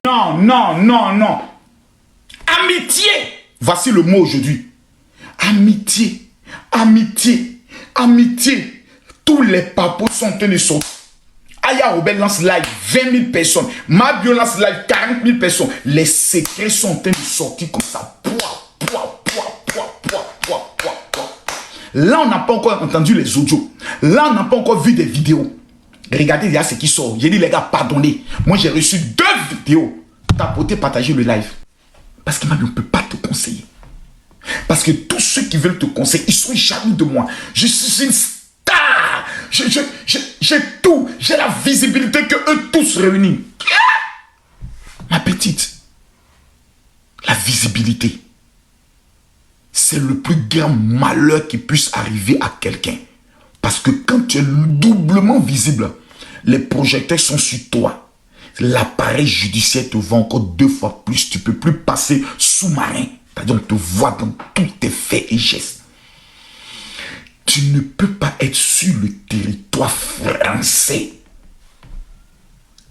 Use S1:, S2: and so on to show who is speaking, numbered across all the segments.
S1: Non, non, non, non. Amitié. Voici le mot aujourd'hui. Amitié. Amitié. Amitié. Tous les papos sont en train de sortir. Aya Robert lance live 20 000 personnes. Mabio lance live 40 000 personnes. Les secrets sont en train de sortir comme ça. Là, on n'a pas encore entendu les audios. Là, on n'a pas encore vu des vidéos. Regardez, il y a ce qui sort. J'ai dit, les gars, pardonnez. Moi, j'ai reçu 2 vidéos. Tapotez, partagez le live. Parce que moi, je ne peux pas te conseiller. Parce que tous ceux qui veulent te conseiller, ils sont jaloux de moi. Je suis une star. J'ai tout. J'ai la visibilité que eux tous réunis. Ma petite, la visibilité, c'est le plus grand malheur qui puisse arriver à quelqu'un. Parce que quand tu es doublement visible, les projecteurs sont sur toi. L'appareil judiciaire te voit encore 2 fois plus. Tu ne peux plus passer sous-marin. C'est-à-dire on te voit dans tous tes faits et gestes. Tu ne peux pas être sur le territoire français.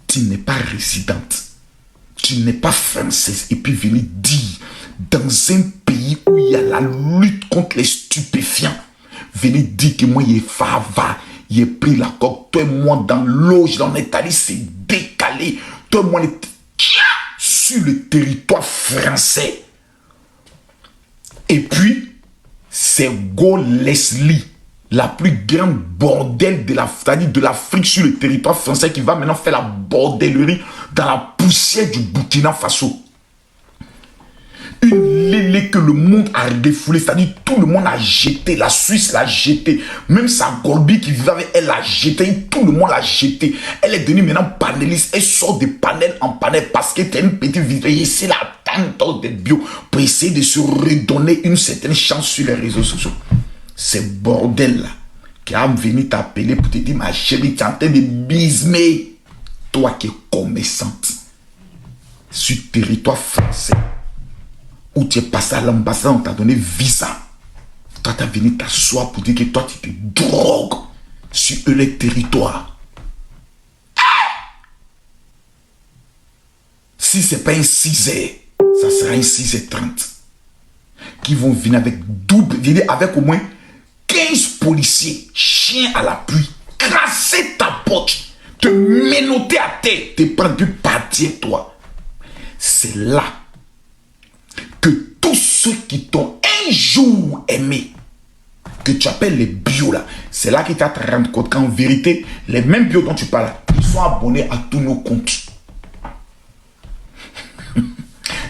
S1: Tu n'es pas résidente. Tu n'es pas française. Et puis venir dire, dans un pays où il y a la lutte contre les stupéfiants, venez dire que moi, il est fava, il est pris la coque, toi et moi dans l'eau, on est allé se décaler, toi et moi, on est sur le territoire français. Et puis, c'est Go Leslie, la plus grande bordel de l'Afrique sur le territoire français qui va maintenant faire la bordellerie dans la poussière du Burkina Faso. Une lélé que le monde a défoulé, c'est-à-dire tout le monde a jeté, la Suisse l'a jeté, même sa Golbi qui vivait avec elle l'a jeté, tout le monde l'a jeté. Elle est devenue maintenant panéliste, elle sort de panel en panel parce qu'elle était une petite vidéo, et c'est la tante de bio pour essayer de se redonner une certaine chance sur les réseaux sociaux. C'est bordel là qui a venu t'appeler pour te dire ma chérie, tu es en train de bismer, toi qui es commerçante sur le territoire français. Où tu es passé à l'ambassade, on t'a donné visa. Toi, tu as venu t'asseoir pour dire que toi, tu te drogues sur les territoires. Si ce n'est pas un 6h, ça sera un 6h30. Qui vont venir avec avec au moins 15 policiers, chiens à l'appui, crasser ta porte, te menotter à terre, te prendre du partir, toi. C'est là que tous ceux qui t'ont un jour aimé, que tu appelles les bios là, c'est là que tu vas te rendre compte qu'en vérité, les mêmes bios dont tu parles, ils sont abonnés à tous nos comptes.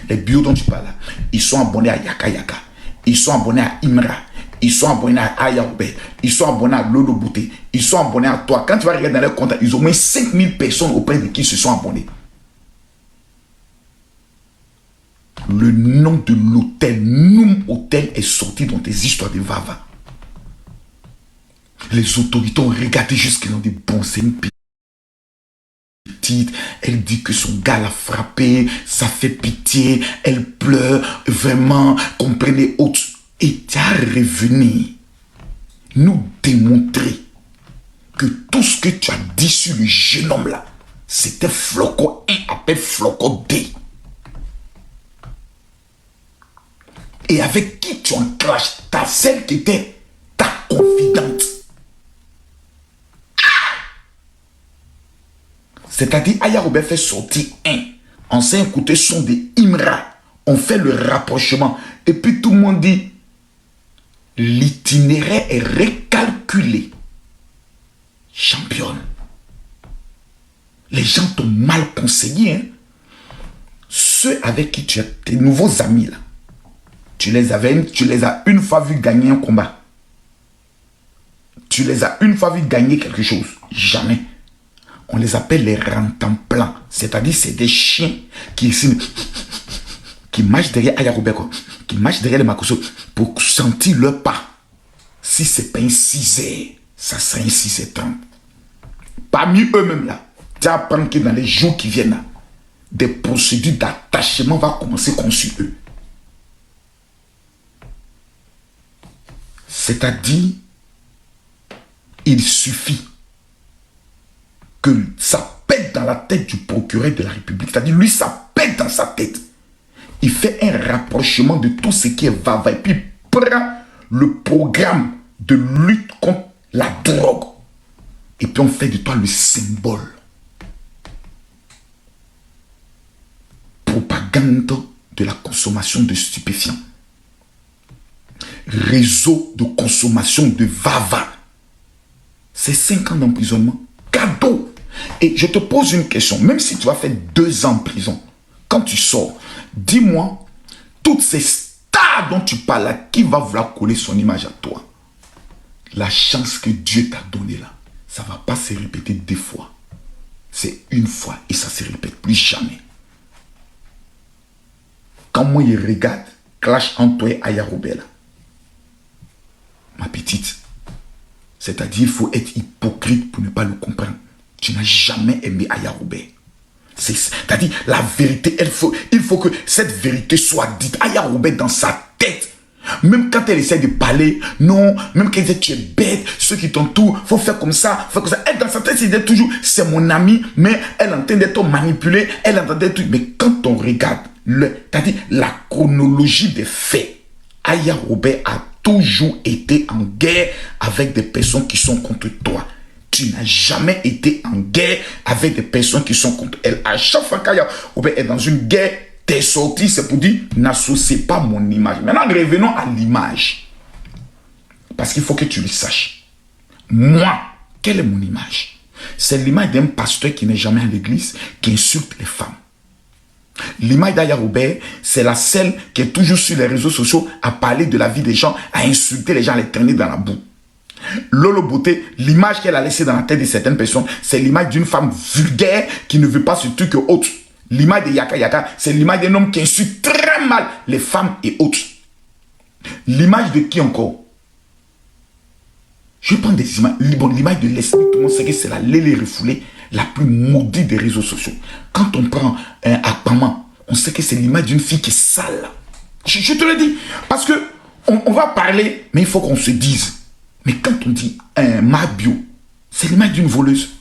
S1: Les bios dont tu parles là, ils sont abonnés à Yaka Yaka, ils sont abonnés à Imra, ils sont abonnés à Ayaoubé, ils sont abonnés à Lolo Bouté, ils sont abonnés à toi. Quand tu vas regarder dans leur compte, ils ont au moins 5000 personnes auprès de qui ils se sont abonnés. Le nom de l'hôtel, Noum Hôtel, est sorti dans tes histoires de Vava. Les autorités ont regardé jusqu'à dans des bons, c'est une petite. Elle dit que son gars l'a frappé, ça fait pitié, elle pleure, vraiment, comprenez autres. Et tu as revenu nous démontrer que tout ce que tu as dit sur le jeune homme là, c'était Flocon 1 appelle Flocon 2. Et avec qui tu enclenches ta celle qui était ta confidente. C'est-à-dire, Aya Robert fait sortir un. On s'est écouté son de Imra. On fait le rapprochement. Et puis tout le monde dit, l'itinéraire est recalculé. Championne. Les gens t'ont mal conseillé. Hein? Ceux avec qui tu as tes nouveaux amis là. Tu les as une fois vu gagner un combat. Tu les as une fois vu gagner quelque chose. Jamais. On les appelle les rantanplans. C'est-à-dire c'est des chiens qui marchent derrière Aya Robert, qui marchent derrière les Makoso pour sentir leur pas. Si ce n'est pas un 6h, ça sera un 6h30. Parmi eux-mêmes là, tu vas apprendre que dans les jours qui viennent là, des procédures d'attachement vont commencer contre eux. C'est-à-dire, il suffit que ça pète dans la tête du procureur de la République. C'est-à-dire, lui, ça pète bête dans sa tête. Il fait un rapprochement de tout ce qui est vava. Et puis il prend le programme de lutte contre la drogue. Et puis on fait de toi le symbole. Propagande de la consommation de stupéfiants. Réseau de consommation de vava. C'est 5 ans d'emprisonnement. Cadeau. Et je te pose une question. Même si tu vas faire 2 ans en prison, quand tu sors, dis-moi, toutes ces stars dont tu parles là, qui va vouloir coller son image à toi? La chance que Dieu t'a donnée là, ça ne va pas se répéter 2 fois. C'est 1 fois et ça ne se répète plus jamais. Quand moi je regarde, clash entre toi et Aya Robert, ma petite, c'est-à-dire il faut être hypocrite pour ne pas le comprendre. Tu n'as jamais aimé Aya Robert. C'est-à-dire la vérité, il faut que cette vérité soit dite. Aya Robert dans sa tête, même quand elle essaie de parler, non, même quand elle dit tu es bête, ceux qui t'entourent, faut faire comme ça, faut comme ça. Elle dans sa tête, elle dit toujours, c'est mon ami, mais elle entend d'être manipulée, elle entend d'être... Mais quand on regarde, c'est-à-dire la chronologie des faits, Aya Robert a toujours été en guerre avec des personnes qui sont contre toi. Tu n'as jamais été en guerre avec des personnes qui sont contre elle. À chaque fois qu'Aya Robert est dans une guerre, t'es sorti, c'est pour dire, n'associez pas mon image. Maintenant, revenons à l'image. Parce qu'il faut que tu le saches. Moi, quelle est mon image? C'est l'image d'un pasteur qui n'est jamais à l'église, qui insulte les femmes. L'image d'Aya Robert, c'est la celle qui est toujours sur les réseaux sociaux à parler de la vie des gens, à insulter les gens, à les traîner dans la boue. Lolo Beauté, l'image qu'elle a laissée dans la tête de certaines personnes, c'est l'image d'une femme vulgaire qui ne veut pas ce truc que autre. L'image de Yaka Yaka, c'est l'image d'un homme qui insulte très mal les femmes et autres. L'image de qui encore? Je prends des images. Bon, l'image de Leslie, tout le monde sait que c'est la Lélé refoulée, la plus maudite des réseaux sociaux. Quand on prend un Akpama, on sait que c'est l'image d'une fille qui est sale. Je te le dis. Parce que on va parler, mais il faut qu'on se dise. Mais quand on dit un Mabio, c'est l'image d'une voleuse.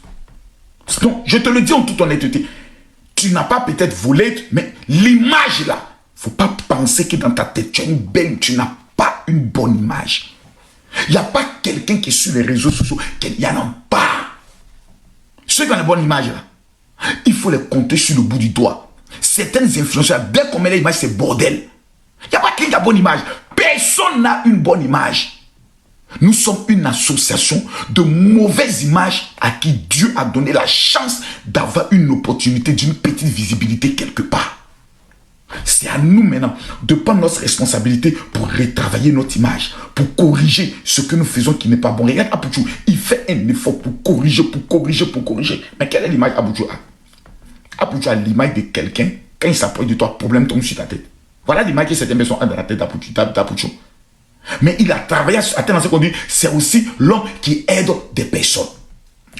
S1: Donc, je te le dis en toute honnêteté. Tu n'as pas peut-être volé, mais l'image là, il ne faut pas penser que dans ta tête, tu as une belle, tu n'as pas une bonne image. Il n'y a pas quelqu'un qui est sur les réseaux sociaux, il n'y en a pas. Ceux qui ont la bonne image là, il faut les compter sur le bout du doigt. Certaines influenceurs, dès qu'on met l'image, c'est bordel. Il n'y a pas quelqu'un qui a bonne image. Personne n'a une bonne image. Nous sommes une association de mauvaises images à qui Dieu a donné la chance d'avoir une opportunité d'une petite visibilité quelque part. C'est à nous maintenant de prendre notre responsabilité pour retravailler notre image, pour corriger ce que nous faisons qui n'est pas bon. Regarde Abouchou, il fait un effort pour corriger. Mais quelle est l'image Abouchou a? Abouchou a l'image de quelqu'un, quand il s'approche de toi, problème tombe sur ta tête. Voilà l'image que certaines personnes ont dans la tête d'Abouchou. Mais il a travaillé à tel endroit qu'on dit, c'est aussi l'homme qui aide des personnes.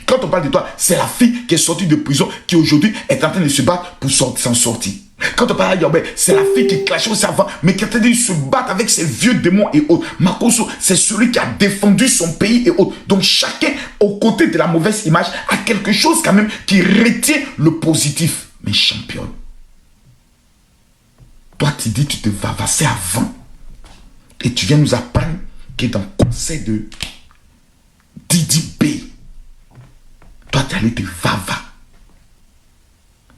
S1: Quand on parle de toi, c'est la fille qui est sortie de prison, qui aujourd'hui est en train de se battre pour s'en sortir. Quand on parle à Yobé, c'est la fille qui clashait aussi avant, mais qui est en train de se battre avec ses vieux démons et autres. Makoso, c'est celui qui a défendu son pays et autres. Donc chacun, aux côtés de la mauvaise image, a quelque chose quand même qui retient le positif. Mais championne, toi tu dis tu te vavassais avant. Et tu viens nous apprendre que dans le conseil de Didi B, toi tu allais te vava.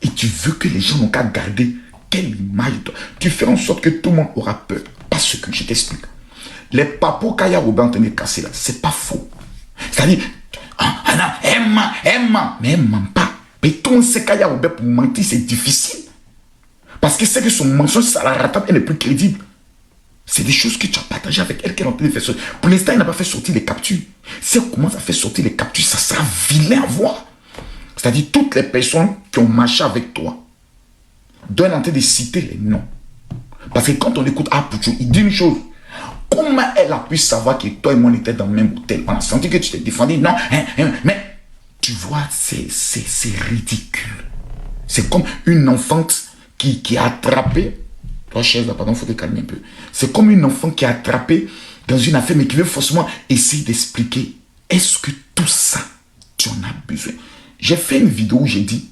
S1: Et tu veux que les gens n'ont qu'à garder quelle image de toi. Tu fais en sorte que tout le monde aura peur. Parce que, je t'explique. Les papos qu'Aya Robert en train de casser là, c'est pas faux. C'est-à-dire, elle ment, mais elle ment pas. Mais tout le monde sait qu'Aya Robert pour mentir, c'est difficile. Parce que c'est que son mensonge, ça la rattrape, elle est plus crédible. C'est des choses que tu as partagées avec elle qu'elle est en train de faire sortir. Pour l'instant, elle n'a pas fait sortir les captures. Si elle commence à faire sortir les captures, ça sera vilain à voir. C'est-à-dire toutes les personnes qui ont marché avec toi doivent en train de citer les noms. Parce que quand on écoute Apouchou, il dit une chose. Comment elle a pu savoir que toi et moi on était dans le même hôtel? On a senti que tu t'es défendu. Non, mais tu vois, c'est ridicule. C'est comme une enfante qui a attrapé. Toi, chaise là, pardon, il faut te calmer un peu. C'est comme une enfant qui a attrapé dans une affaire, mais qui veut forcément essayer d'expliquer. Est-ce que tout ça, tu en as besoin? J'ai fait une vidéo où j'ai dit,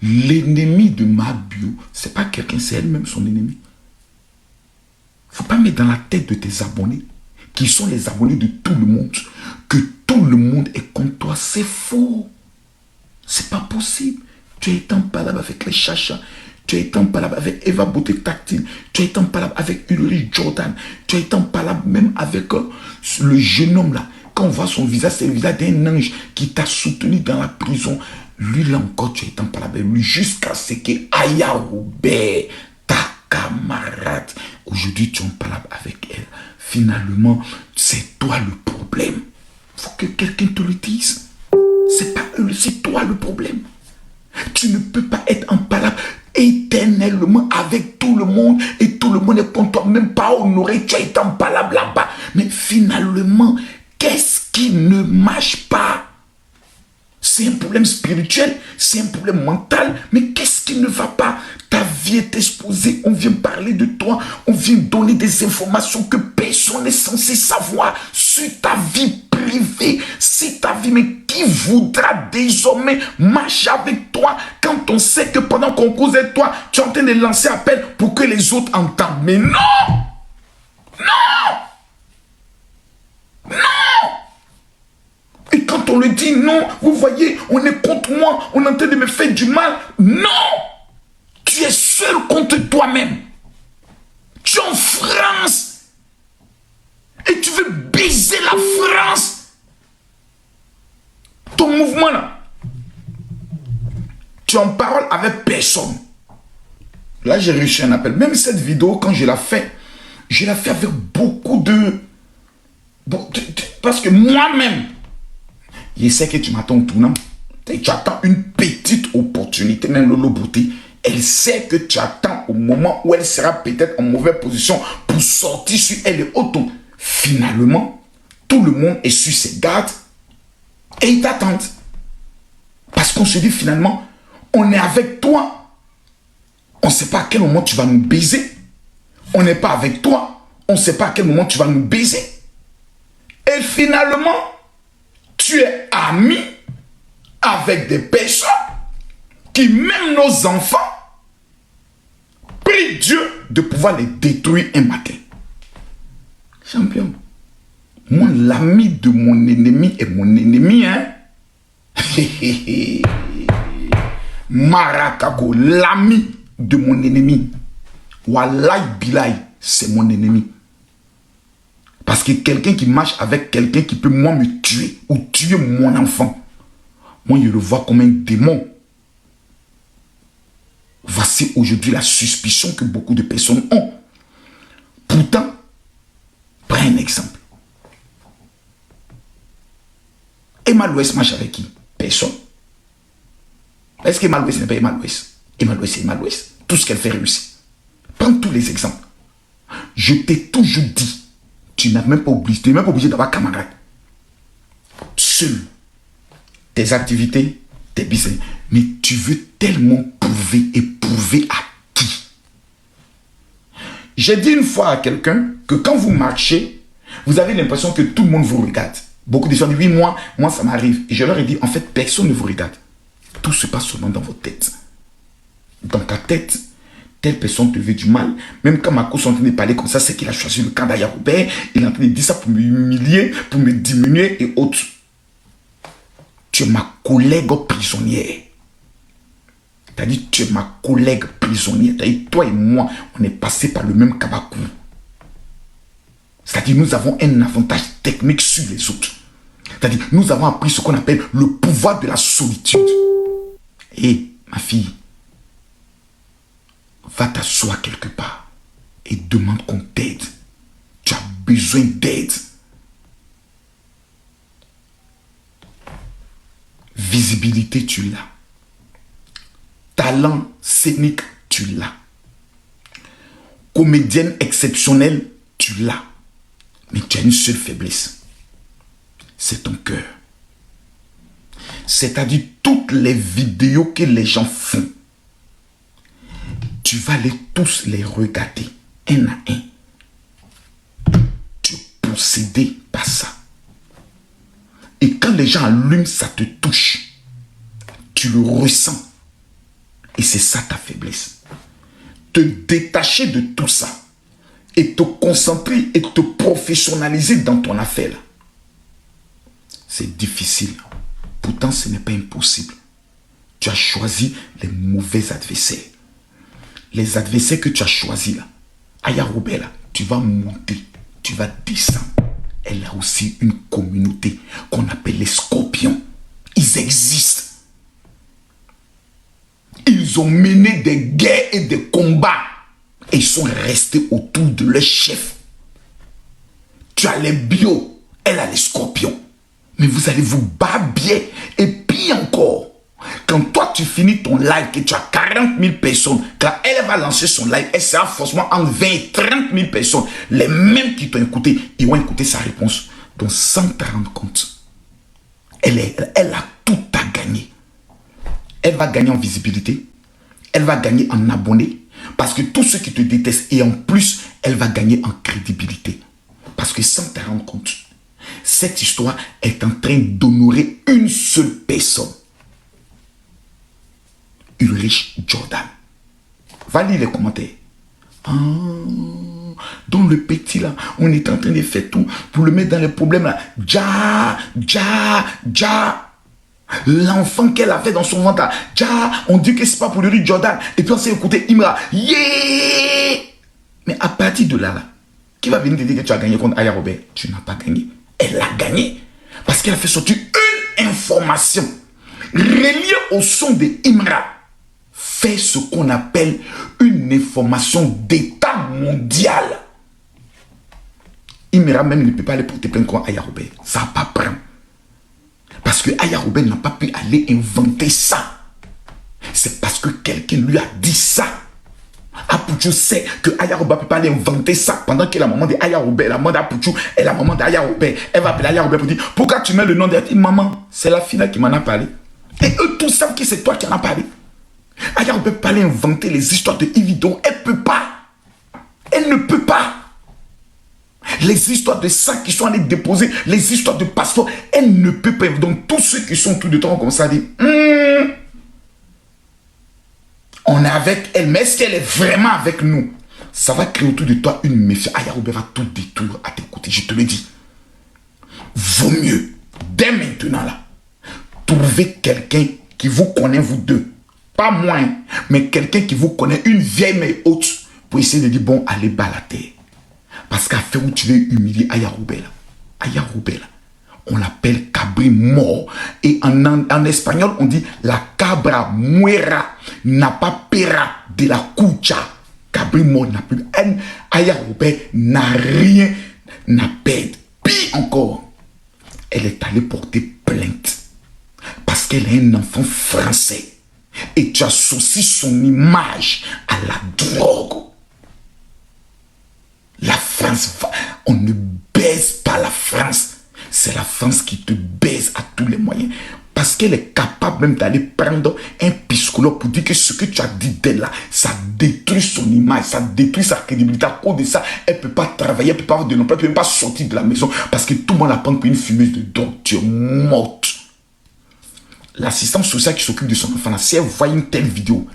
S1: L'ennemi de ma bio, c'est pas quelqu'un, c'est elle-même son ennemi. Faut pas mettre dans la tête de tes abonnés, qui sont les abonnés de tout le monde, que tout le monde est contre toi. C'est faux. C'est pas possible. Tu as été en palabre avec les chachas. Tu as été en palabre avec Eva Beauté Tactile. Tu as été en palabre avec Ulrich Jordan. Tu as été en palabre même avec le jeune homme là. Quand on voit son visage, c'est le visage d'un ange qui t'a soutenu dans la prison. Lui là encore, tu as été en palabre avec lui jusqu'à ce que Aya Robert, ta camarade, aujourd'hui tu es en palabre avec elle. Finalement, c'est toi le problème. Faut que quelqu'un te le dise. C'est pas eux, c'est toi le problème. Tu ne peux pas être en palabre éternellement avec tout le monde et tout le monde est contre toi, même pas honoré. Tu as été en palabre là-bas. Mais finalement, qu'est-ce qui ne marche pas? C'est un problème spirituel, c'est un problème mental, mais qu'est-ce qui ne va pas? Ta vie est exposée, on vient parler de toi, on vient donner des informations que personne n'est censé savoir sur ta vie privée, c'est ta vie. Mais qui voudra désormais marcher avec toi quand on sait que pendant qu'on cause avec toi, tu es en train de lancer appel pour que les autres entendent? Mais non! Non! Non! Et quand on le dit non, vous voyez, on est contre moi, on est en train de me faire du mal. Non! Tu es seul contre toi-même. Tu es en France. Et tu veux baiser la France. Ton mouvement là. Tu es en parole avec personne. Là, j'ai reçu un appel. Même cette vidéo, quand je la fais avec beaucoup de... Parce que moi-même, je sais que tu m'attends au tournant. Tu attends une petite opportunité, même Lolo Beauté. Elle sait que tu attends au moment où elle sera peut-être en mauvaise position pour sortir sur elle et auto. Finalement, tout le monde est sur ses gardes et ils t'attendent. Parce qu'on se dit finalement, on est avec toi. On ne sait pas à quel moment tu vas nous baiser. On n'est pas avec toi. On ne sait pas à quel moment tu vas nous baiser. Et finalement, tu es ami avec des personnes qui, même nos enfants, prient Dieu de pouvoir les détruire un matin. Champion, moi, l'ami de mon ennemi est mon ennemi, hein? Marakago, l'ami de mon ennemi. Wallahi Bilay, c'est mon ennemi. Parce que quelqu'un qui marche avec quelqu'un qui peut moi me tuer ou tuer mon enfant, moi je le vois comme un démon. Voici aujourd'hui la suspicion que beaucoup de personnes ont. Pourtant, prends un exemple. Emma Louest marche avec qui? Personne. Est-ce qu'Emma Louest n'est pas Emma Louest? Emma Louest, c'est Emma Louest. Tout ce qu'elle fait réussit. Prends tous les exemples. Je t'ai toujours dit, tu n'as même pas obligé, tu n'es même pas obligé d'avoir camarade. Seul, tes activités, tes business. Mais tu veux tellement prouver et prouver à qui? J'ai dit une fois à quelqu'un que quand vous marchez, vous avez l'impression que tout le monde vous regarde. Beaucoup de gens disent, oui, moi ça m'arrive. Et je leur ai dit, en fait, personne ne vous regarde. Tout se passe seulement dans votre tête. Dans ta tête, telle personne te veut du mal. Même quand Marco est en train de parler comme ça, c'est qu'il a choisi le camp d'Aya Robert. Il est en train de dire ça pour m'humilier, pour me diminuer et autres. Tu es ma collègue prisonnière. C'est-à-dire, tu es ma collègue prisonnière. C'est-à-dire, toi et moi, on est passé par le même cabakou. C'est-à-dire, nous avons un avantage technique sur les autres. C'est-à-dire, nous avons appris ce qu'on appelle le pouvoir de la solitude. Et, ma fille, va t'asseoir quelque part et demande qu'on t'aide. Tu as besoin d'aide. Visibilité, tu l'as. Talent scénique, tu l'as. Comédienne exceptionnelle, tu l'as. Mais tu as une seule faiblesse. C'est ton cœur. C'est-à-dire toutes les vidéos que les gens font. Tu vas tous les regarder, un à un. Tu es possédé par ça. Et quand les gens allument, ça te touche. Tu le ressens. Et c'est ça ta faiblesse. Te détacher de tout ça et te concentrer et te professionnaliser dans ton affaire. C'est difficile. Pourtant, ce n'est pas impossible. Tu as choisi les mauvais adversaires. Les adversaires que tu as choisis là, Aya Robert là, tu vas monter, tu vas descendre. Elle a aussi une communauté qu'on appelle les scorpions. Ils existent. Ils ont mené des guerres et des combats. Et ils sont restés autour de leur chef. Tu as les bio, elle a les scorpions. Mais vous allez vous babiller. Et pire encore, quand toi tu finis ton live et tu as 40 000 personnes, quand elle va lancer son live, elle sera forcément en 20 et 30 000 personnes. Les mêmes qui t'ont écouté, ils vont écouter sa réponse. Donc sans te rendre compte, elle a tout à gagner. Elle va gagner en visibilité. Elle va gagner en abonnés. Parce que tous ceux qui te détestent, et en plus, elle va gagner en crédibilité. Parce que sans te rendre compte, cette histoire est en train d'honorer une seule personne. Ulrich Jordan. Va lire les commentaires. Ah, dans le petit là, on est en train de faire tout pour le mettre dans les problèmes là. L'enfant qu'elle avait dans son ventre là. On dit que c'est pas pour Ulrich Jordan. Et puis on s'est écouté Imra. Yeah! Mais à partir de là, qui va venir te dire que tu as gagné contre Aya Robert? Tu n'as pas gagné. Elle a gagné. Parce qu'elle a fait sortir une information reliée au son de Imra. Fait ce qu'on appelle une information d'état mondial. Imra même ne peut pas aller porter plainte contre Aya Robert. Ça va pas prendre. Parce que Aya Robert n'a pas pu aller inventer ça. C'est parce que quelqu'un lui a dit ça. Apouchou sait que Aya Robert ne peut pas aller inventer ça pendant que la maman de Aya Robert, la maman d'Apouchou est la maman d'Aya Robert. Elle va appeler Aya Robert pour dire pourquoi tu mets le nom de maman. C'est la fille qui m'en a parlé. Et eux tous savent que c'est toi qui en as parlé. Aya Robert ne peut pas aller inventer les histoires de Yvido. Elle ne peut pas. Elle ne peut pas. Les histoires de ça qui sont allés déposer, les histoires de passeport, elle ne peut pas. Donc tous ceux qui sont tout le temps comme ça disent on est avec elle, mais est-ce qu'elle est vraiment avec nous? Ça va créer autour de toi une méfiance. Aya Robert va tout détruire à tes côtés, je te le dis. Vaut mieux, dès maintenant là, trouver quelqu'un qui vous connaît vous deux. Pas moins, mais quelqu'un qui vous connaît, une vieille mais haute, pour essayer de dire bon, allez bas la terre. Parce qu'à faire où tu veux humilier Aya Robert, Aya Robert, on l'appelle cabri mort. Et en espagnol, on dit la cabra muera n'a pas pera de la cucha. Cabri mort n'a plus. Aya Robert n'a rien, n'a perdre. Pire encore, elle est allée porter plainte. Parce qu'elle est un enfant français. Et tu associes son image à la drogue. La France, on ne baise pas la France. C'est la France qui te baise à tous les moyens. Parce qu'elle est capable même d'aller prendre un psychologue pour dire que ce que tu as dit d'elle là, ça détruit son image, ça détruit sa crédibilité. À cause de ça, elle ne peut pas travailler, elle ne peut pas avoir de l'emploi, elle ne peut même pas sortir de la maison. Parce que tout le monde la prend pour une fumeuse de drogue. Tu es morte. L'assistante sociale qui s'occupe de son enfant, là, si elle voit une telle vidéo,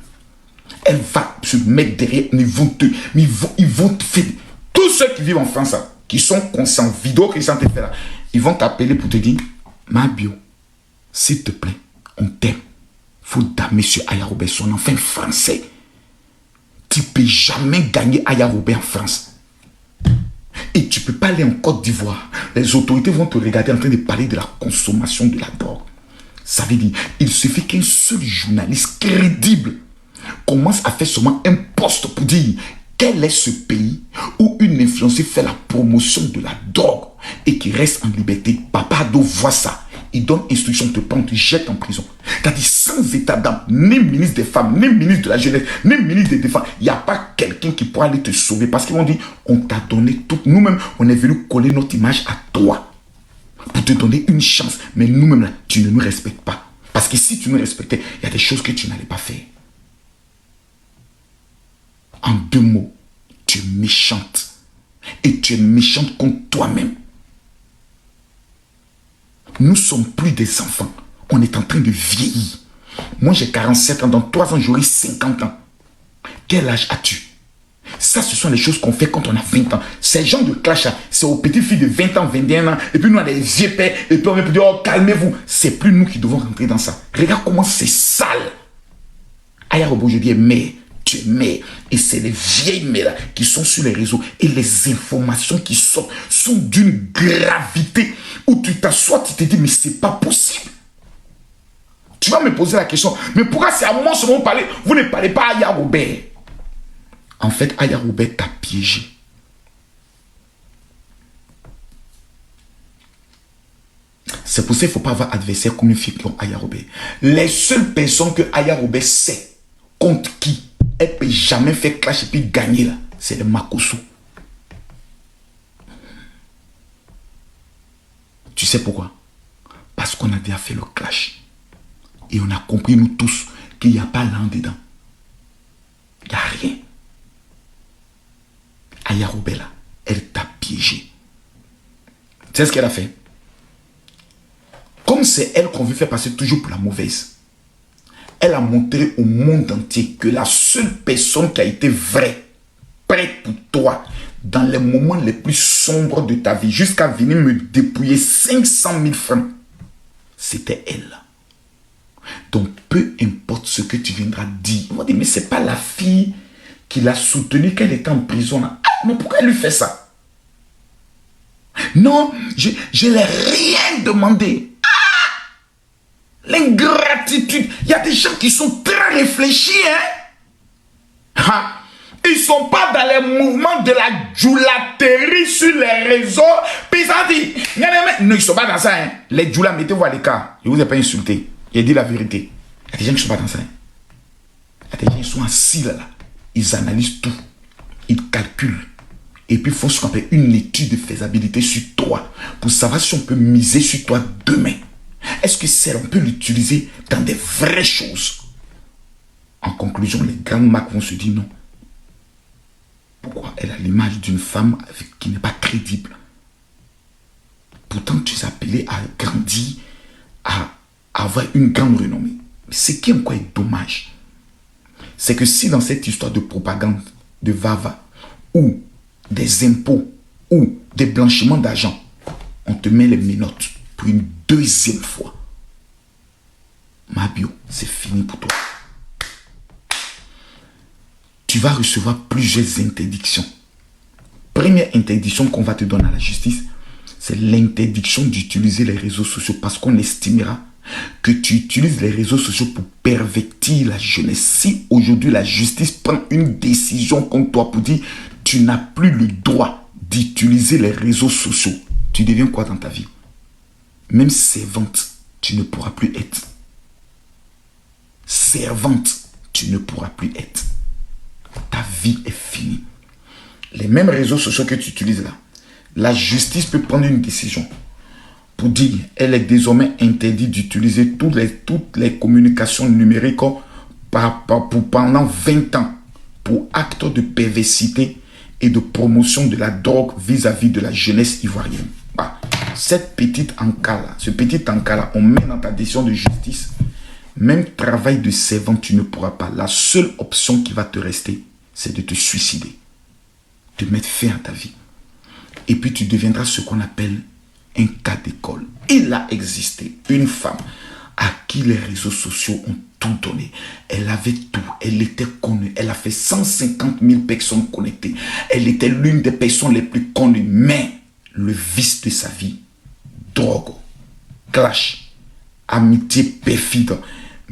S1: elle va se mettre derrière, ils vont te faire. Tous ceux qui vivent en France, là, qui sont conscients, vidéo qu'ils sont fait là, ils vont t'appeler pour te dire, ma bio, s'il te plaît, on t'aime. Faut damer sur Aya Robert, son enfant français. Tu ne peux jamais gagner Aya Robert en France. Et tu ne peux pas aller en Côte d'Ivoire. Les autorités vont te regarder en train de parler de la consommation de la drogue. Ça veut dire, il suffit qu'un seul journaliste crédible commence à faire seulement un poste pour dire quel est ce pays où une influenceuse fait la promotion de la drogue et qui reste en liberté. Papa Ado voit ça. Il donne instruction, te prend, te jette en prison. C'est-à-dire sans état d'âme, ni ministre des femmes, ni ministre de la jeunesse, ni ministre des défenses. Il n'y a pas quelqu'un qui pourra aller te sauver parce qu'ils vont dire, on t'a donné tout. Nous-mêmes, on est venu coller notre image à toi pour te donner une chance. Mais nous-mêmes, là, tu ne nous respectes pas. Parce que si tu nous respectais, il y a des choses que tu n'allais pas faire. En deux mots, tu es méchante. Et tu es méchante contre toi-même. Nous ne sommes plus des enfants. On est en train de vieillir. Moi, j'ai 47 ans. Dans 3 ans, j'aurai 50 ans. Quel âge as-tu? Ça, ce sont les choses qu'on fait quand on a 20 ans. Ces gens de clash, c'est aux petites filles de 20 ans, 21 ans. Et puis nous, on a des vieux pères. Et puis on va dire, oh, calmez-vous. C'est plus nous qui devons rentrer dans ça. Regarde comment c'est sale. Aya Robo, je dis, mais tu es mère. Et c'est les vieilles mères qui sont sur les réseaux. Et les informations qui sortent sont d'une gravité où tu t'assois, tu te dis, mais c'est pas possible. Tu vas me poser la question, mais pourquoi c'est à moi seulement de parler? Vous ne parlez pas à Aya Robert. En fait, Aya Robert t'a piégé. C'est pour ça qu'il ne faut pas avoir adversaire comme une fille comme Aya Robert. Les seules personnes que Aya Robert sait contre qui elle ne peut jamais faire clash et puis gagner là, c'est les Makosso. Tu sais pourquoi? Parce qu'on a déjà fait le clash. Et on a compris, nous tous, qu'il n'y a pas l'un dedans. Il n'y a rien. Aya Robert là, elle t'a piégé. Tu sais ce qu'elle a fait? Comme c'est elle qu'on veut faire passer toujours pour la mauvaise, elle a montré au monde entier que la seule personne qui a été vraie, prête pour toi, dans les moments les plus sombres de ta vie, jusqu'à venir me dépouiller 500 000 francs, c'était elle. Donc, peu importe ce que tu viendras dire, on va dire, mais c'est pas la fille qui l'a soutenue qu'elle était en prison. Ah, mais pourquoi elle lui fait ça? Non, je n'ai rien demandé. L'ingratitude. Il y a des gens qui sont très réfléchis. Ils ne sont pas dans les mouvements de la djoulaterie sur les réseaux. Puis ils ont dit, non, ils ne sont pas dans ça. Les djoulas, mettez-vous à l'écart. Je ne vous ai pas insulté. J'ai dit la vérité. Il y a des gens qui ne sont pas dans ça. Il y a des gens qui sont assis là. Ils analysent tout. Ils calculent. Et puis, il faut ce qu'on appelle une étude de faisabilité sur toi. Pour savoir si on peut miser sur toi demain. Est-ce que celle, on peut l'utiliser dans des vraies choses? En conclusion, les grandes marques vont se dire non. Pourquoi? Elle a l'image d'une femme qui n'est pas crédible. Pourtant, tu es appelé à grandir, à avoir une grande renommée. Mais ce qui encore est dommage, c'est que si dans cette histoire de propagande, de Vava, ou des impôts, ou des blanchiments d'argent, on te met les menottes pour une deuxième fois, Mabio, c'est fini pour toi. Tu vas recevoir plusieurs interdictions. Première interdiction qu'on va te donner à la justice, c'est l'interdiction d'utiliser les réseaux sociaux parce qu'on estimera que tu utilises les réseaux sociaux pour pervertir la jeunesse. Si aujourd'hui la justice prend une décision contre toi pour dire tu n'as plus le droit d'utiliser les réseaux sociaux, tu deviens quoi dans ta vie? Même servante, tu ne pourras plus être. Servante, tu ne pourras plus être. Ta vie est finie. Les mêmes réseaux sociaux que tu utilises là, la justice peut prendre une décision pour dire elle est désormais interdite d'utiliser toutes les communications numériques pendant 20 ans pour actes de perversité et de promotion de la drogue vis-à-vis de la jeunesse ivoirienne. Cette petite encas-là, ce petit encas-là, on met dans ta décision de justice, même travail de servant, tu ne pourras pas. La seule option qui va te rester, c'est de te suicider, de mettre fin à ta vie. Et puis tu deviendras ce qu'on appelle un cas d'école. Il a existé une femme à qui les réseaux sociaux ont tout donné. Elle avait tout. Elle était connue. Elle a fait 150 000 personnes connectées. Elle était l'une des personnes les plus connues. Mais le vice de sa vie, drogue, clash, amitié perfide,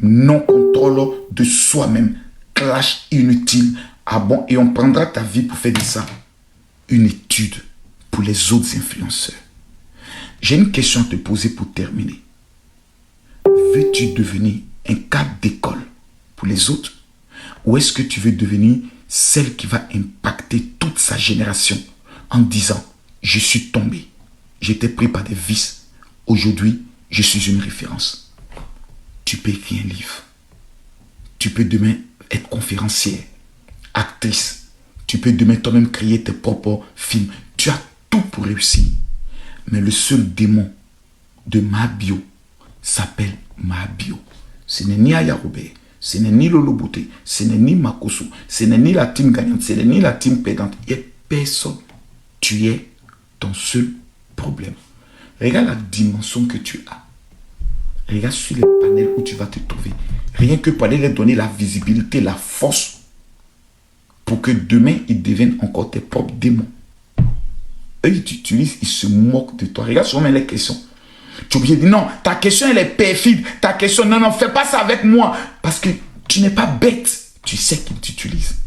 S1: non-contrôle de soi-même, clash inutile. Ah bon, et on prendra ta vie pour faire de ça une étude pour les autres influenceurs. J'ai une question à te poser pour terminer. Veux-tu devenir un cas d'école pour les autres? Ou est-ce que tu veux devenir celle qui va impacter toute sa génération en disant je suis tombé, j'étais pris par des vices, aujourd'hui je suis une référence? Tu peux écrire un livre. Tu peux demain être conférencière, actrice. Tu peux demain toi-même créer tes propres films. Tu as tout pour réussir. Mais le seul démon de Mabio s'appelle Mabio. Ce n'est ni Aya Robert, ce n'est ni Lolo Beauté, ce n'est ni Makoso, ce n'est ni la team gagnante, ce n'est ni la team perdante. Il n'y a personne. Tu es ton seul problème. Regarde la dimension que tu as. Regarde sur les panels où tu vas te trouver. Rien que pour aller leur donner la visibilité, la force, pour que demain, ils deviennent encore tes propres démons. Eux, ils t'utilisent, ils se moquent de toi. Regarde sur mes les questions. Tu es obligé de dire non, ta question, elle est perfide. Ta question, non, fais pas ça avec moi. Parce que tu n'es pas bête. Tu sais qu'ils t'utilisent.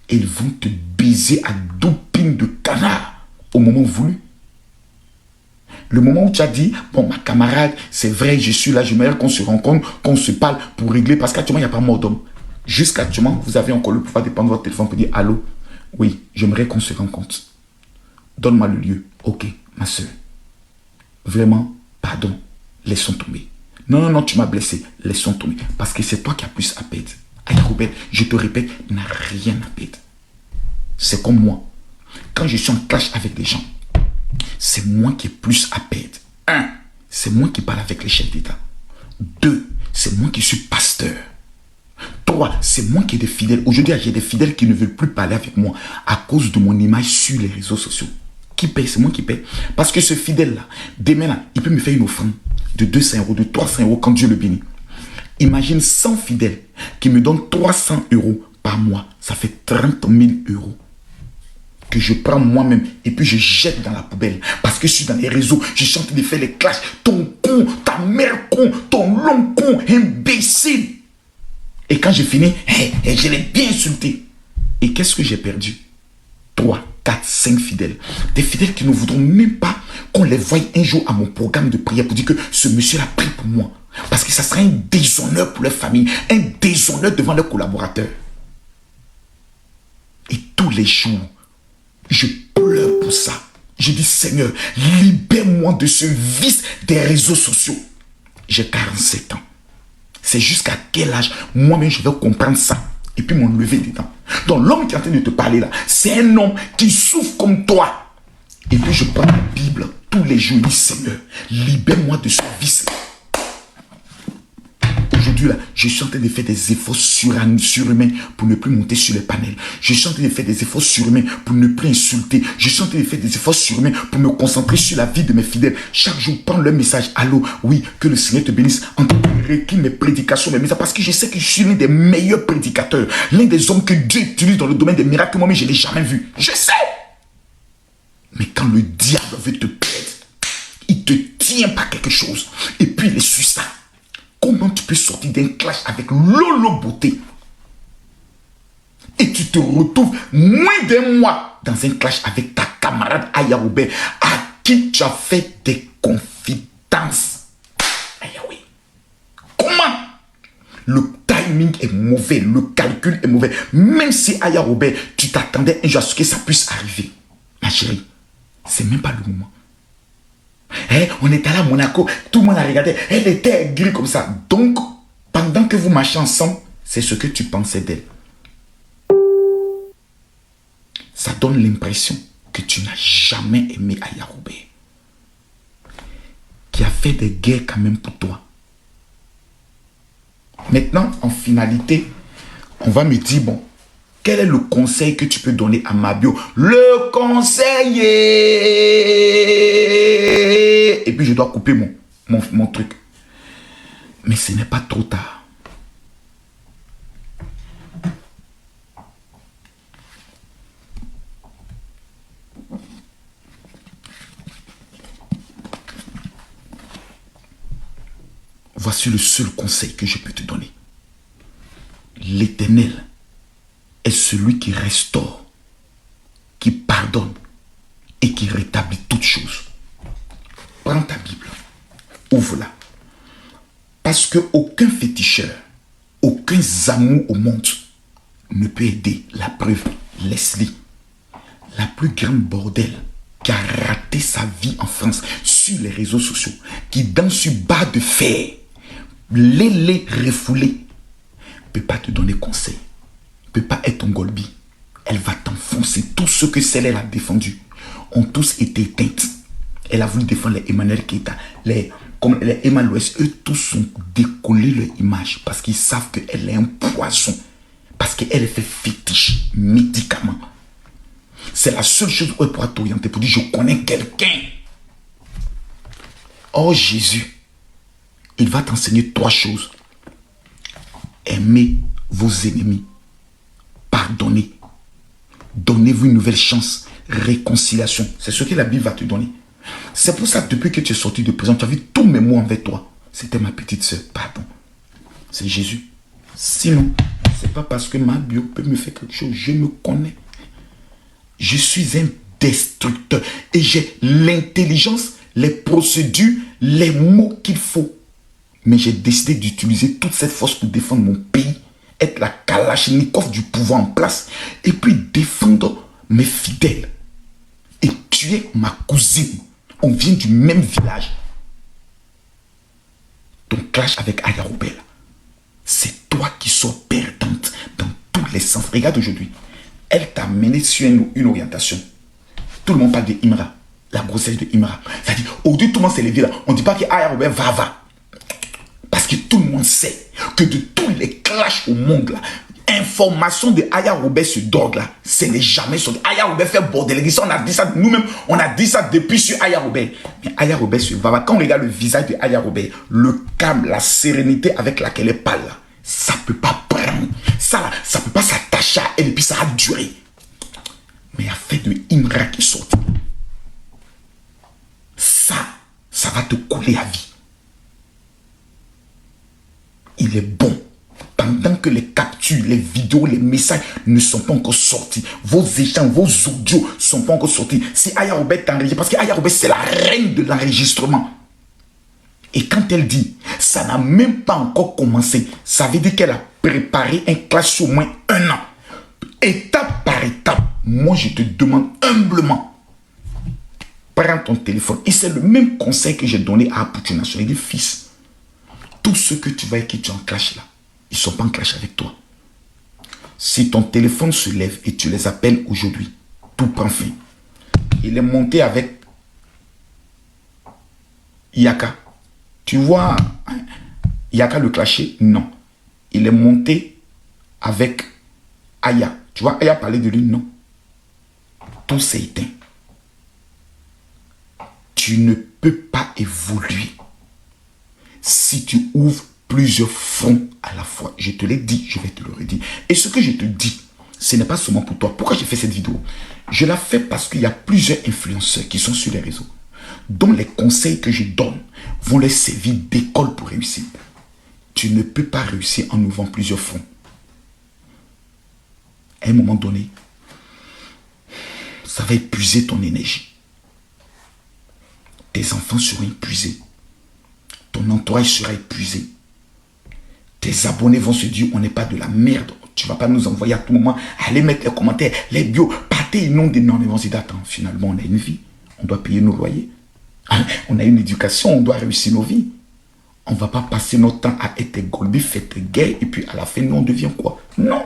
S1: Et ils vont te baiser à doping de canard au moment voulu. Le moment où tu as dit, bon, ma camarade, c'est vrai, je suis là, j'aimerais qu'on se rencontre, qu'on se parle pour régler, parce qu'actuellement, il n'y a pas mort d'homme. Jusqu'actuellement, vous avez encore le pouvoir de prendre votre téléphone pour dire, allô, oui, j'aimerais qu'on se rencontre. Donne-moi le lieu. Ok, ma soeur. Vraiment, pardon, laissons tomber. Non, tu m'as blessé, laissons tomber. Parce que c'est toi qui as plus à perdre. Aïe, Robert, je te répète, n'a rien à perdre. C'est comme moi. Quand je suis en clash avec des gens, c'est moi qui ai plus à perdre. 1, c'est moi qui parle avec les chefs d'État. 2, c'est moi qui suis pasteur. 3, c'est moi qui ai des fidèles. Aujourd'hui, j'ai des fidèles qui ne veulent plus parler avec moi à cause de mon image sur les réseaux sociaux. Qui paye? C'est moi qui paye. Parce que ce fidèle-là, demain, là, il peut me faire une offrande de 200 euros, de 300 euros quand Dieu le bénit. Imagine 100 fidèles qui me donnent 300 euros par mois. Ça fait 30 000 euros que je prends moi-même et puis je jette dans la poubelle. Parce que je suis dans les réseaux, je suis en train de faire les clashs. Ton con, ta mère con, ton long con, imbécile. Et quand j'ai fini, je l'ai bien insulté. Et qu'est-ce que j'ai perdu? 3, 4, 5 fidèles. Des fidèles qui ne voudront même pas qu'on les voie un jour à mon programme de prière pour dire que ce monsieur a pris pour moi. Parce que ça sera un déshonneur pour leur famille, un déshonneur devant leurs collaborateurs. Et tous les jours, je pleure pour ça. Je dis, Seigneur, libère-moi de ce vice des réseaux sociaux. J'ai 47 ans. C'est jusqu'à quel âge moi-même je vais comprendre ça et puis m'en lever dedans. Donc l'homme qui est en train de te parler là, c'est un homme qui souffre comme toi. Et puis je prends la Bible tous les jours et dis, Seigneur, libère-moi de ce vice-là. Aujourd'hui, là, je suis en train de faire des efforts surhumains pour ne plus monter sur les panels. Je suis en train de faire des efforts surhumains pour ne plus insulter. Je suis en train de faire des efforts surhumains pour me concentrer sur la vie de mes fidèles. Chaque jour, prendre leur message. Allô, oui, que le Seigneur te bénisse. En train de réécrire mes prédications, mes messages. Parce que je sais que je suis l'un des meilleurs prédicateurs. L'un des hommes que Dieu utilise dans le domaine des miracles. Moi-même, je ne l'ai jamais vu. Je sais. Mais quand le diable veut te perdre, il te tient par quelque chose. Et puis, il est sur ça. Comment tu peux sortir d'un clash avec Lolo Beauté et tu te retrouves moins d'un mois dans un clash avec ta camarade Aya Robert à qui tu as fait des confidences? Aya oui. Comment? Le timing est mauvais, le calcul est mauvais. Même si Aya Robert, tu t'attendais un jour à ce que ça puisse arriver. Ma chérie, c'est même pas le moment. On était allé à Monaco, tout le monde a regardé, elle était aigrie comme ça. Donc, pendant que vous marchez ensemble, c'est ce que tu pensais d'elle. Ça donne l'impression que tu n'as jamais aimé Aya Robert, qui a fait des guerres quand même pour toi. Maintenant, en finalité, on va me dire, bon, quel est le conseil que tu peux donner à Mabio? Le conseil est... Et puis je dois couper mon truc. Mais ce n'est pas trop tard. Voici le seul conseil que je peux te donner. L'Éternel est celui qui restaure, qui pardonne et qui rétablit toutes choses. Prends ta Bible, ouvre-la. Parce qu'aucun féticheur, aucun zamour au monde ne peut aider. La preuve, Leslie, la plus grande bordel qui a raté sa vie en France sur les réseaux sociaux, qui danse sur bas de fer, les refoulés, ne peut pas te donner conseil. Ne peut pas être ton Golbi. Elle va t'enfoncer. Tous ceux que celle elle a défendu ont tous été éteints. Elle a voulu défendre les Emmanuel Keita, les comme les Emma l'Ouest, eux tous ont décollé leur image parce qu'ils savent qu'elle est un poison. Parce qu'elle est fait fétiche, médicament. C'est la seule chose où elle pourra t'orienter pour dire je connais quelqu'un. Oh Jésus, il va t'enseigner 3 choses. Aimez vos ennemis. Pardonnez. Donnez-vous une nouvelle chance. Réconciliation. C'est ce que la Bible va te donner. C'est pour ça que depuis que tu es sorti de prison, tu as vu tous mes mots envers toi. C'était ma petite soeur. Pardon. C'est Jésus. Sinon, c'est pas parce que ma bio peut me faire quelque chose. Je me connais. Je suis un destructeur. Et j'ai l'intelligence, les procédures, les mots qu'il faut. Mais j'ai décidé d'utiliser toute cette force pour défendre mon pays. Être la Kalachnikov du pouvoir en place. Et puis défendre mes fidèles. Et tuer ma cousine. On vient du même village. Ton clash avec Aya Robel, c'est toi qui sors perdante dans tous les sens. Regarde aujourd'hui. Elle t'a mené sur une orientation. Tout le monde parle de Imra. La grossesse de Imra. C'est-à-dire, aujourd'hui, tout le monde s'est levé là. On ne dit pas que Aya Robel va. Parce que tout le monde sait que de tous les clashs au monde là, information de Aya Robert ce dog là, ce n'est jamais sorti. Aya Robert fait bordélisme. On a dit ça nous-mêmes, on a dit ça depuis sur Aya Robert. Mais Aya Robert se va. Quand on regarde le visage de Aya Robert, le calme, la sérénité avec laquelle elle parle là, ça ne peut pas prendre. Ça ne peut pas s'attacher à elle et puis ça a duré. Mais il y a fait de Imra qui sort. Ça va te couler à vie. Il est bon. Pendant que les captures, les vidéos, les messages ne sont pas encore sortis, vos échanges, vos audios ne sont pas encore sortis. Si Aya Robert t'enregistre, parce qu'Aya Robert c'est la reine de l'enregistrement. Et quand elle dit, ça n'a même pas encore commencé, ça veut dire qu'elle a préparé un clash au moins 1 an. Étape par étape, moi je te demande humblement, prends ton téléphone. Et c'est le même conseil que j'ai donné à Poutine National. Il dit, fils, tout ce que tu vas écrire en clash là, ils ne sont pas en clash avec toi. Si ton téléphone se lève et tu les appelles aujourd'hui, tout prend fin. Il est monté avec Yaka. Tu vois Yaka le clasher? Non. Il est monté avec Aya. Tu vois Aya parler de lui? Non. Tout s'est éteint. Tu ne peux pas évoluer si tu ouvres plusieurs fronts à la fois. Je te l'ai dit, je vais te le redire. Et ce que je te dis, ce n'est pas seulement pour toi. Pourquoi j'ai fait cette vidéo? Je la fais parce qu'il y a plusieurs influenceurs qui sont sur les réseaux, dont les conseils que je donne vont leur servir d'école pour réussir. Tu ne peux pas réussir en ouvrant plusieurs fronts. À un moment donné, ça va épuiser ton énergie. Tes enfants seront épuisés. Ton entourage sera épuisé. Tes abonnés vont se dire, on n'est pas de la merde. Tu ne vas pas nous envoyer à tout moment. Allez mettre les commentaires, les bios, partez, non, non, ils vont se dire, attends, finalement, on a une vie. On doit payer nos loyers. On a une éducation, on doit réussir nos vies. On ne va pas passer notre temps à être golbi, faire guerre, et puis à la fin, nous, on devient quoi? Non.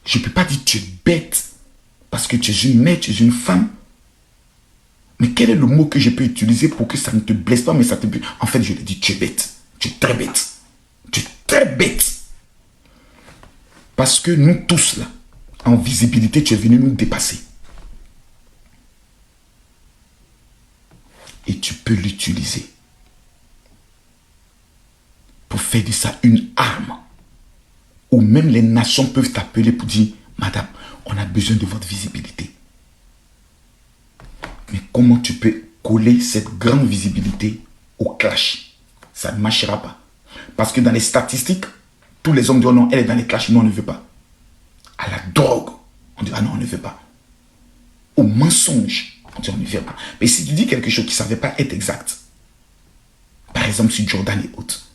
S1: Je ne peux pas dire tu es bête parce que tu es une mère, tu es une femme. Mais quel est le mot que je peux utiliser pour que ça ne te blesse pas, mais ça te blesse? En fait, je te dis, tu es bête. Tu es très bête. Tu es très bête. Parce que nous tous, là, en visibilité, tu es venu nous dépasser. Et tu peux l'utiliser pour faire de ça une arme. Ou même les nations peuvent t'appeler pour dire, madame, on a besoin de votre visibilité. Mais comment tu peux coller cette grande visibilité au clash? Ça ne marchera pas. Parce que dans les statistiques, tous les hommes disent, oh non, elle est dans les clashs, non, on ne veut pas. À la drogue, on dit, ah non, on ne veut pas. Au mensonge, on dit, on ne veut pas. Mais si tu dis quelque chose qui ne savait pas être exact, par exemple, sur Jordan et autres,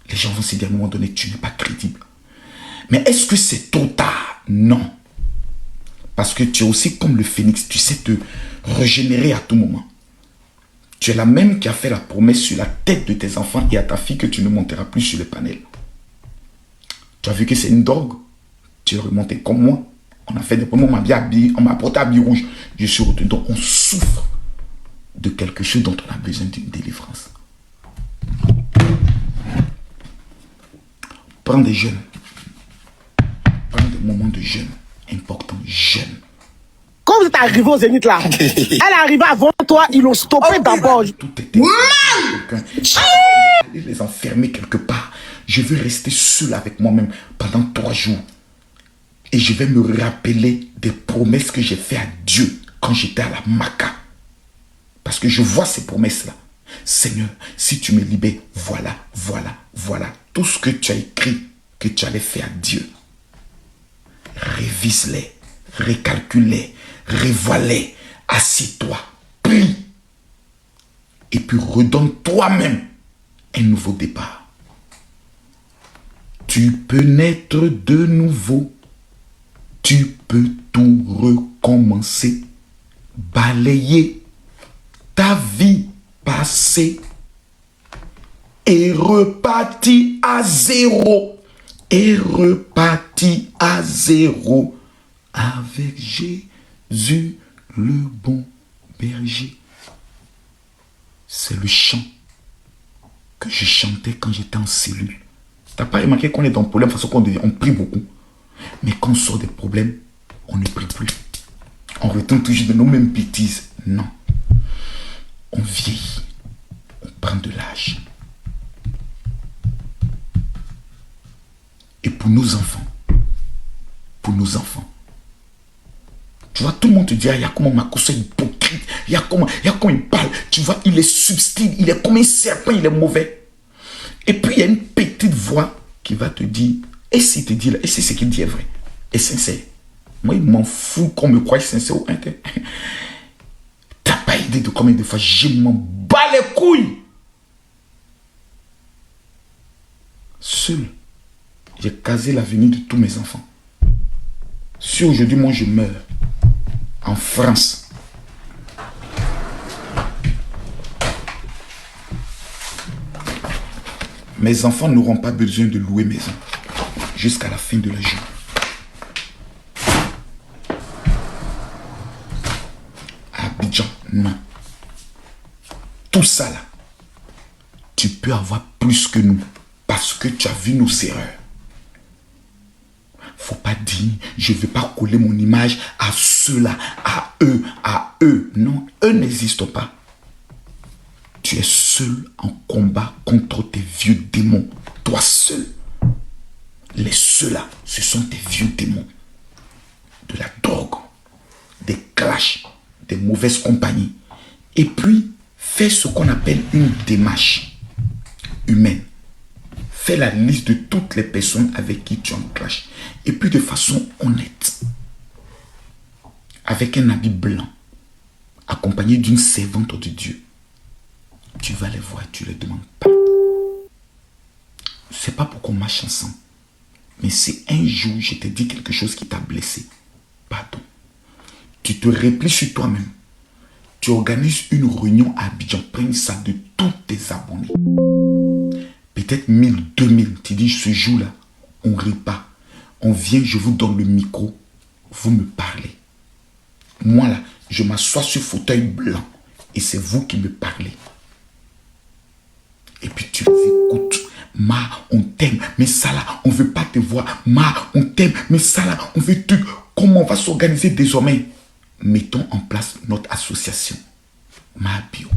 S1: les gens vont se dire à un moment donné, tu n'es pas crédible. Mais est-ce que c'est trop tard? Non. Parce que tu es aussi comme le phénix, tu sais te régénérer à tout moment. Tu es la même qui a fait la promesse sur la tête de tes enfants et à ta fille que tu ne monteras plus sur le panel. Tu as vu que c'est une drogue. Tu es remonté comme moi. On a fait des moments, on m'a apporté habillé rouge. Je suis retenu. Donc, on souffre de quelque chose dont on a besoin d'une délivrance. Prends des jeûnes. Prends des moments de jeûne importants. Jeûne.
S2: Quand vous êtes arrivé au Zénith là, elle est arrivée avant toi, ils l'ont stoppé d'abord.
S1: Tout était les enfermer quelque part. Je veux rester seul avec moi-même pendant 3 jours. Et je vais me rappeler des promesses que j'ai faites à Dieu quand j'étais à la Maca. Parce que je vois ces promesses-là. Seigneur, si tu me libères, voilà, voilà, voilà. Tout ce que tu as écrit que tu allais faire à Dieu. Révise-les, recalcule-les, revois-les, assieds-toi, prie. Et puis redonne toi-même un nouveau départ. Tu peux naître de nouveau. Tu peux tout recommencer. Balayer ta vie passée et repartir à zéro. Et repartir à zéro avec Jésus, le bon berger. C'est le chant que je chantais quand j'étais en cellule. T'as pas remarqué qu'on est dans le problème, de toute façon on prie beaucoup. Mais quand on sort des problèmes, on ne prie plus. On retourne toujours de nos mêmes bêtises. Non. On vieillit. On prend de l'âge. Et pour nos enfants, tu vois, tout le monde te dit, il y a comment Makosso est hypocrite, il y a comment il parle, tu vois, il est subtil, il est comme un serpent, il est mauvais. Et puis il y a une petite voix qui va te dire, et s'il te dit là, et si ce qu'il dit est vrai, et sincère. Moi, il m'en fout qu'on me croie sincère ou interne. T'as pas idée de combien de fois je m'en bats les couilles. Seul, j'ai casé l'avenir de tous mes enfants. Si aujourd'hui, moi, je meurs en France, mes enfants n'auront pas besoin de louer maison jusqu'à la fin de leur jour. À Abidjan, non. Tout ça là, tu peux avoir plus que nous parce que tu as vu nos erreurs. Faut pas dire, je ne vais pas coller mon image à ceux-là, à eux. Non, eux n'existent pas. Tu es seul en combat contre tes vieux démons. Toi seul. Les ceux-là, ce sont tes vieux démons. De la drogue, des clashs, des mauvaises compagnies. Et puis, fais ce qu'on appelle une démarche humaine. Fais la liste de toutes les personnes avec qui tu en clash. Et puis de façon honnête. Avec un habit blanc. Accompagné d'une servante de Dieu. Tu vas les voir, tu les demandes pas. C'est pas pour qu'on marche ensemble. Mais si un jour je t'ai dit quelque chose qui t'a blessé, pardon. Tu te replies sur toi-même. Tu organises une réunion à Abidjan. Prends ça de tous tes abonnés. Peut-être 1000, 2000. Tu dis, ce jour-là, on ne rit pas. On vient, je vous donne le micro. Vous me parlez. Moi, là, je m'assois sur fauteuil blanc. Et c'est vous qui me parlez. Et puis tu les écoutes. Ma, on t'aime. Mais ça là, on ne veut pas te voir. Ma, on t'aime. Mais ça là, on veut tout. Comment on va s'organiser désormais? Mettons en place notre association. Ma bio.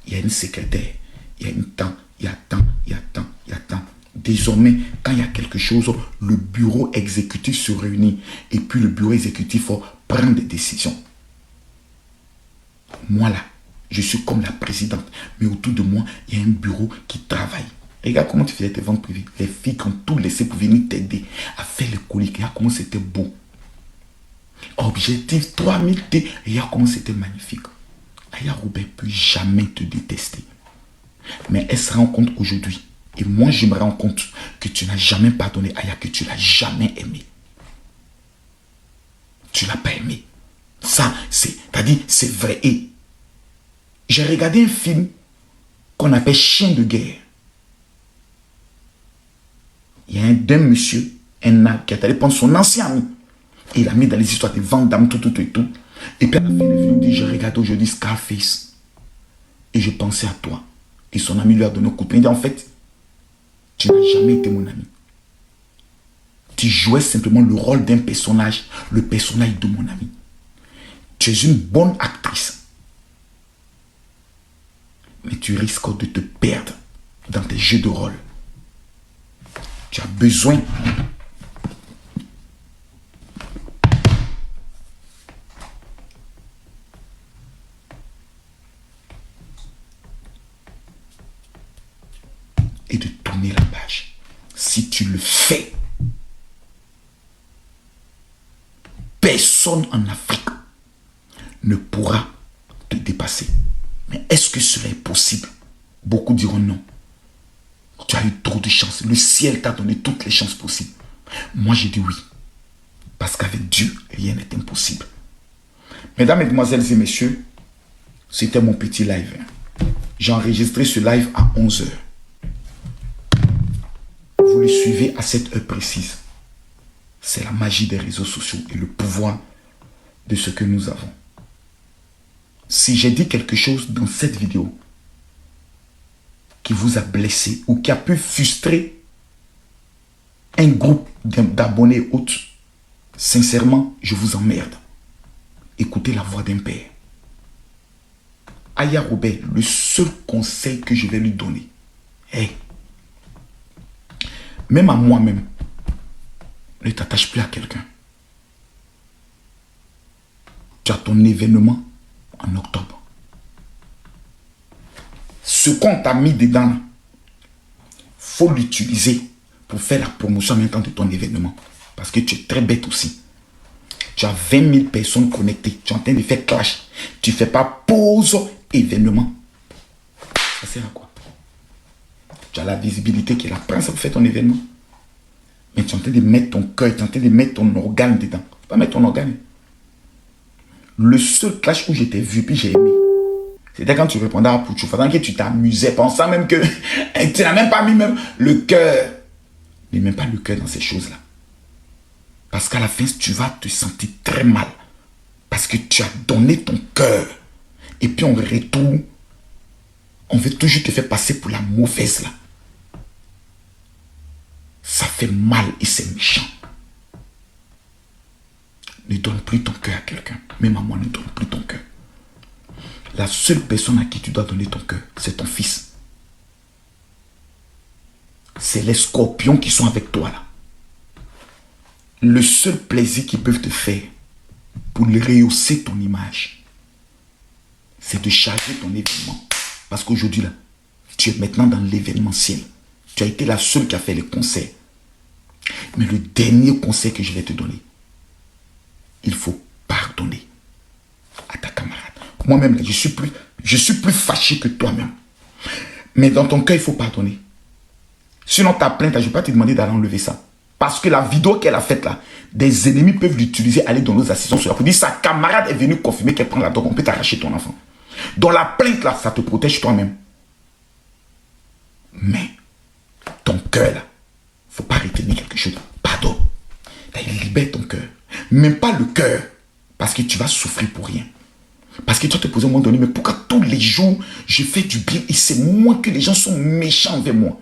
S1: Il y a une secrétaire. Il y a une temps. Il y a tant, il y a tant, il y a tant. Désormais, quand il y a quelque chose, le bureau exécutif se réunit. Et puis le bureau exécutif prend des décisions. Moi là, je suis comme la présidente. Mais autour de moi, il y a un bureau qui travaille. Regarde comment tu faisais tes ventes privées. Les filles qui ont tout laissé pour venir t'aider à faire les coliques. Regarde comment c'était beau. Objectif 3000 T. Regarde comment c'était magnifique. Aya Robert ne peut jamais te détester. Mais elle se rend compte aujourd'hui. Et moi, je me rends compte que tu n'as jamais pardonné Aya, que tu ne l'as jamais aimé. Tu ne l'as pas aimé. Ça, c'est vrai. Et j'ai regardé un film qu'on appelle Chien de guerre. Il y a un monsieur, un âne, qui est allé prendre son ancien ami. Et il a mis dans les histoires des ventes d'âme, tout et tout. Et puis à la fin, il est venu dire, je regarde aujourd'hui Scarface. Et je pensais à toi. Et son ami lui a donné un coup de pied. Il dit, en fait, tu n'as jamais été mon ami. Tu jouais simplement le rôle d'un personnage, le personnage de mon ami. Tu es une bonne actrice. Mais tu risques de te perdre dans tes jeux de rôle. Tu as besoin et de tourner la page. Si tu le fais, personne en Afrique ne pourra te dépasser. Mais est-ce que cela est possible? Beaucoup diront non. Tu as eu trop de chance. Le ciel t'a donné toutes les chances possibles. Moi, j'ai dit oui. Parce qu'avec Dieu, rien n'est impossible. Mesdames, Mesdemoiselles et Messieurs, c'était mon petit live. J'ai enregistré ce live à 11 h. Vous le suivez à cette heure précise. C'est la magie des réseaux sociaux et le pouvoir de ce que nous avons. Si j'ai dit quelque chose dans cette vidéo qui vous a blessé ou qui a pu frustrer un groupe d'abonnés autres, sincèrement, je vous emmerde. Écoutez la voix d'un père. Aya Robert, le seul conseil que je vais lui donner est, même à moi-même, ne t'attache plus à quelqu'un. Tu as ton événement en octobre. Ce qu'on t'a mis dedans, il faut l'utiliser pour faire la promotion en même temps de ton événement. Parce que tu es très bête aussi. Tu as 20 000 personnes connectées. Tu es en train de faire clash. Tu ne fais pas pause événement. Ça sert à quoi? Tu as la visibilité qui est la presse pour faire ton événement. Mais tu es en train de mettre ton cœur, tu es en train de mettre ton organe dedans. Tu ne peux pas mettre ton organe. Le seul clash où je t'ai vu, puis j'ai aimé, c'était quand tu répondais à Pouchou. Pendant que tu t'amusais, pensant même que tu n'as même pas mis même le cœur. Mais même pas le cœur dans ces choses-là. Parce qu'à la fin, tu vas te sentir très mal. Parce que tu as donné ton cœur. Et puis en retour, on veut toujours te faire passer pour la mauvaise là. Ça fait mal et c'est méchant. Ne donne plus ton cœur à quelqu'un. Même à moi, ne donne plus ton cœur. La seule personne à qui tu dois donner ton cœur, c'est ton fils. C'est les scorpions qui sont avec toi là. Le seul plaisir qu'ils peuvent te faire pour rehausser ton image, c'est de charger ton événement. Parce qu'aujourd'hui là, tu es maintenant dans l'événementiel. Tu as été la seule qui a fait les concerts. Mais le dernier conseil que je vais te donner, il faut pardonner à ta camarade. Moi-même, je suis plus fâché que toi-même. Mais dans ton cœur, il faut pardonner. Sinon, ta plainte, je ne vais pas te demander d'aller enlever ça. Parce que la vidéo qu'elle a faite là, des ennemis peuvent l'utiliser, aller dans nos assistants sur la pour dire sa camarade est venue confirmer qu'elle prend la drogue, on peut t'arracher ton enfant. Dans la plainte là, ça te protège toi-même. Mais, ton cœur là, il ne faut pas retenir quelque chose. Pardon. Il libère ton cœur. Même pas le cœur. Parce que tu vas souffrir pour rien. Parce que tu vas te poser un moment donné, mais pourquoi tous les jours je fais du bien et c'est moi que les gens sont méchants envers moi?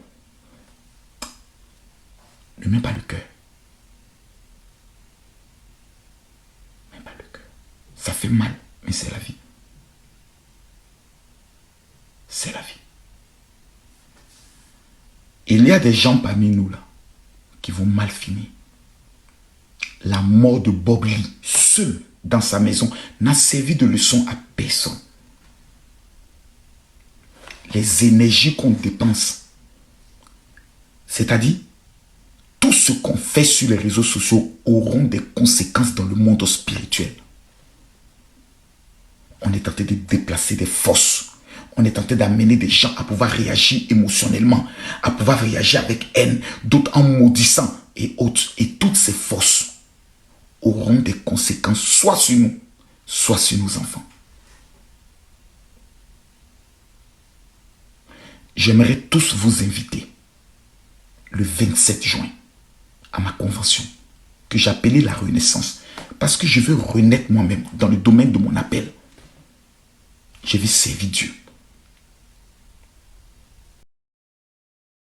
S1: Ne mets pas le cœur. Mets pas le cœur. Ça fait mal, mais c'est la vie. C'est la vie. Il y a des gens parmi nous là qui vont mal finir. La mort de Bob Lee, seul dans sa maison, n'a servi de leçon à personne. Les énergies qu'on dépense, c'est-à-dire tout ce qu'on fait sur les réseaux sociaux auront des conséquences dans le monde spirituel. On est tenté de déplacer des forces. On est tenté d'amener des gens à pouvoir réagir émotionnellement, à pouvoir réagir avec haine, d'autres en maudissant et autres. Et toutes ces forces auront des conséquences soit sur nous, soit sur nos enfants. J'aimerais tous vous inviter le 27 juin à ma convention que j'appelais la renaissance. Parce que je veux renaître moi-même dans le domaine de mon appel. Je vais servir Dieu.